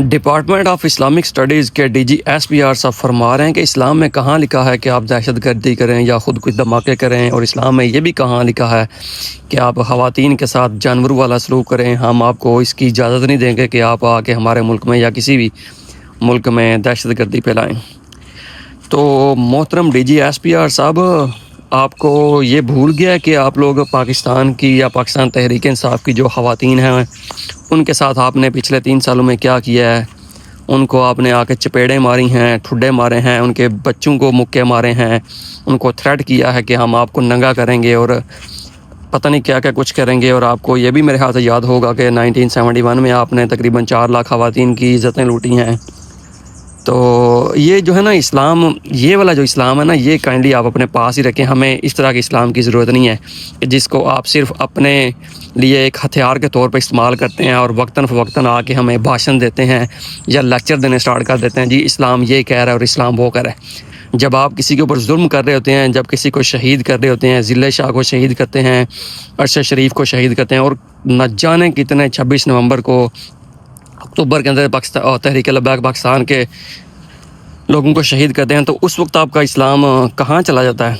Department of Islamic studies کے D G S P R صاحب فرما رہے ہیں کہ اسلام میں کہاں لکھا ہے کہ آپ دہشت گردی کریں یا خود کچھ دھماکے کریں، اور اسلام میں یہ بھی کہاں لکھا ہے کہ آپ خواتین کے ساتھ جانوروں والا سلوک کریں۔ ہم آپ کو اس کی اجازت نہیں دیں گے کہ آپ آ کے ہمارے ملک میں یا کسی بھی ملک میں دہشت گردی پھیلائیں۔ تو محترم D G S P R صاحب، آپ کو یہ بھول گیا کہ آپ لوگ پاکستان کی یا پاکستان تحریک انصاف کی جو خواتین ہیں ان کے ساتھ آپ نے پچھلے 3 سالوں میں کیا کیا ہے؟ ان کو آپ نے آ کے چپیڑیں ماری ہیں، ٹھڈے مارے ہیں، ان کے بچوں کو مکے مارے ہیں، ان کو تھریٹ کیا ہے کہ ہم آپ کو ننگا کریں گے اور پتہ نہیں کیا کیا کچھ کریں گے۔ اور آپ کو یہ بھی میرے خیال سے یاد ہوگا کہ 1971 میں آپ نے تقریباً 4 لاکھ خواتین کی عزتیں لوٹی ہیں۔ تو یہ جو ہے نا اسلام، یہ والا جو اسلام ہے نا، یہ کائنڈلی آپ اپنے پاس ہی رکھیں۔ ہمیں اس طرح کے اسلام کی ضرورت نہیں ہے کہ جس کو آپ صرف اپنے لیے ایک ہتھیار کے طور پہ استعمال کرتے ہیں اور وقتاً فوقتاً آ کے ہمیں بھاشن دیتے ہیں یا لیکچر دینے سٹارٹ کر دیتے ہیں، جی اسلام یہ کہہ رہا ہے اور اسلام وہ کہہ رہا ہے۔ جب آپ کسی کے اوپر ظلم کر رہے ہوتے ہیں، جب کسی کو شہید کر رہے ہوتے ہیں، ضلع شاہ کو شہید کرتے ہیں، ارشد شریف کو شہید کرتے ہیں، اور نہ جانے کتنے 26 نومبر کو اکتوبر کے اندر تحریک لبیک پاکستان کے لوگوں کو شہید کرتے ہیں، تو اس وقت آپ کا اسلام کہاں چلا جاتا ہے؟